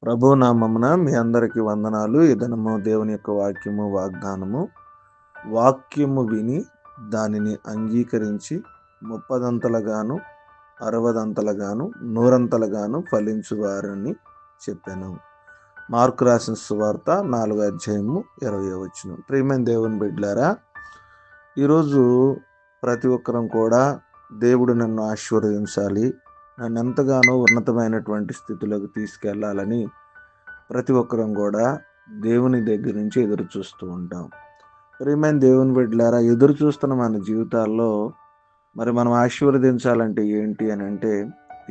ప్రభు నామమున మీ అందరికి వందనాలు. ఈ దినము దేవుని యొక్క వాక్యము వాగ్దానము. వాక్యము విని దానిని అంగీకరించి 30 60 100 ఫలించువారని చెప్పాను. మార్కు రాసిన సువార్త 4:20. ప్రియమైన దేవుని బిడ్డలారా, ఈరోజు ప్రతి ఒక్కరం కూడా దేవుడు నన్ను ఆశీర్వదించాలి, నన్ను ఎంతగానో ఉన్నతమైనటువంటి స్థితిలోకి తీసుకెళ్లాలని ప్రతి ఒక్కరం కూడా దేవుని దగ్గర నుంచి ఎదురు చూస్తూ ఉంటాం. ప్రియమైన దేవుని బిడ్డలారా, ఎదురు చూస్తున్న మన జీవితాల్లో మరి మనం ఆశీర్వదించాలంటే ఏంటి అని అంటే,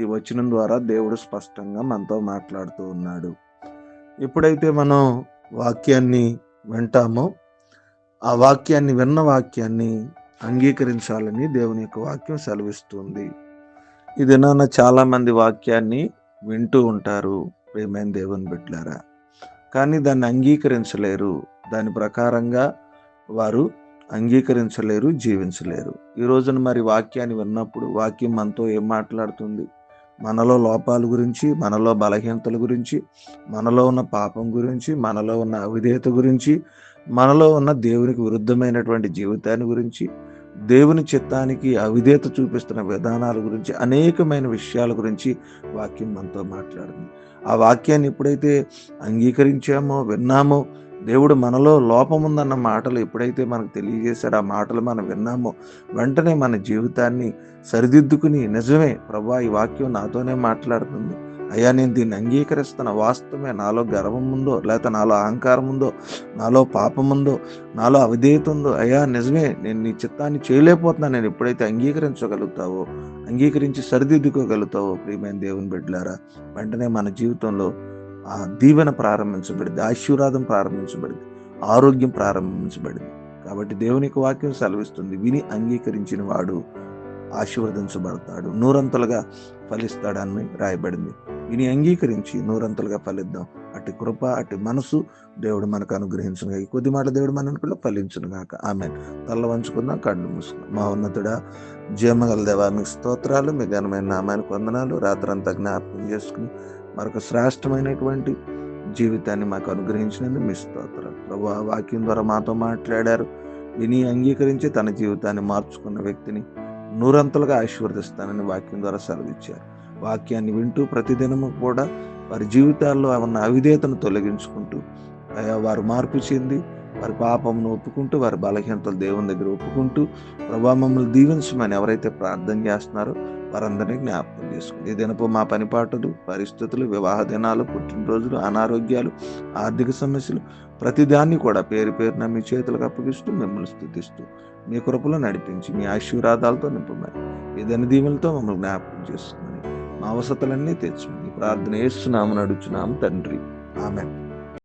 ఈ వచనం ద్వారా దేవుడు స్పష్టంగా మనతో మాట్లాడుతూ ఉన్నాడు. ఎప్పుడైతే మనం వాక్యాన్ని వింటామో, ఆ వాక్యాన్ని విన్న వాక్యాన్ని అంగీకరించాలని దేవుని యొక్క వాక్యం సెలవిస్తుంది. ఈ దినాన చాలా మంది వాక్యాన్ని వింటూ ఉంటారు ప్రియమైన దేవుని బిడ్డలారా, కానీ దాన్ని అంగీకరించలేరు. దాని ప్రకారంగా వారు అంగీకరించలేరు, జీవించలేరు. ఈ రోజున మరి వాక్యాన్ని విన్నప్పుడు వాక్యం మనతో ఏం మాట్లాడుతుంది? మనలో లోపాల గురించి, మనలో బలహీనతల గురించి, మనలో ఉన్న పాపం గురించి, మనలో ఉన్న అవిధేయత గురించి, మనలో ఉన్న దేవునికి విరుద్ధమైనటువంటి జీవితాన్ని గురించి, దేవుని చిత్తానికి అవిధేయత చూపిస్తున్న విధానాల గురించి, అనేకమైన విషయాల గురించి వాక్యం మనతో మాట్లాడుతుంది. ఆ వాక్యాన్ని ఎప్పుడైతే అంగీకరించామో, విన్నామో, దేవుడు మనలో లోపం ఉందన్న మాటలు ఎప్పుడైతే మనకు తెలియజేశాడో, ఆ మాటలు మనం విన్నామో, వెంటనే మన జీవితాన్ని సరిదిద్దుకుని, నిజమే ప్రభువా, ఈ వాక్యం నాతోనే మాట్లాడుతుంది, అయ్యా నేను దీన్ని అంగీకరిస్తున్న, వాస్తవమే నాలో గర్వం ఉందో, లేకపోతే నాలో అహంకారం ఉందో, నాలో పాపం ఉందో, నాలో అవిధేయత ఉందో, అయ్యా నిజమే నేను నీ చిత్తాన్ని చేయలేకపోతున్నాను, నేను ఎప్పుడైతే అంగీకరించగలుగుతావో, అంగీకరించి సరిదిద్దుకోగలుగుతావో ప్రియమైన దేవుని బిడ్డలారా, వెంటనే మన జీవితంలో ఆ దీవెన ప్రారంభించబడింది, ఆశీర్వాదం ప్రారంభించబడింది, ఆరోగ్యం ప్రారంభించబడింది. కాబట్టి దేవుని యొక్క వాక్యం సెలవిస్తుంది, విని అంగీకరించిన వాడు ఆశీర్వదించబడతాడు, నూరంతలుగా ఫలిస్తాడని రాయబడింది. విని అంగీకరించి నూరంతలుగా ఫలిద్దాం. అటు కృప, అటు మనసు దేవుడు మనకు అనుగ్రహించును. ఈ కొద్ది మాట దేవుడు మనకు ఫలించును గాక. ఆమేన్. తల్ల వంచుకుందాం, కళ్ళు మూసుకుందాం. మా ఉన్నతుడా, జీవగల దేవా, మీకు స్తోత్రాలు, మీ ఘనమైన నామానికి వందనాలు. రాత్రంతా జ్ఞాపకం చేసుకుని మరొక శ్రేష్టమైనటువంటి జీవితాన్ని మాకు అనుగ్రహించినందుకు మీ స్తోత్రాలు. ప్రభువా, వాక్యం ద్వారా మాతో మాట్లాడారు. విని అంగీకరించి తన జీవితాన్ని మార్చుకున్న వ్యక్తిని నూరంతలుగా ఆశీర్వదిస్తానని వాక్యం ద్వారా సెలవిచ్చారు. వాక్యాన్ని వింటూ ప్రతిదినము కూడా వారి జీవితాల్లో ఉన్న అవిధేయతను తొలగించుకుంటూ, వారు మార్పు చెంది వారి పాపమును ఒప్పుకుంటూ, వారి బలహీనతలు దేవుని దగ్గర ఒప్పుకుంటూ, ప్రభువా మమ్మల్ని దీవించమని ఎవరైతే ప్రార్థన చేస్తున్నారో వారందరినీ జ్ఞాపకం చేసుకుంది. ఈ దినపు మా పనిపాటులు, పరిస్థితులు, వివాహ దినాలు, పుట్టినరోజులు, అనారోగ్యాలు, ఆర్థిక సమస్యలు, ప్రతిదాన్ని కూడా పేరు పేరున మీ చేతులకు అప్పగిస్తూ మిమ్మల్ని స్తుతిస్తూ మీ కృపలో నడిపించి మీ ఆశీర్వాదాలతో నింపమని, ఏదైనా దీవెనలతో మమ్మల్ని జ్ఞాపకం చేసుకుని మా అవసరతలన్నీ తెచ్చుకుని ప్రార్థన చేస్తున్నామని అడుగుచున్నాము తండ్రి. ఆమేన్.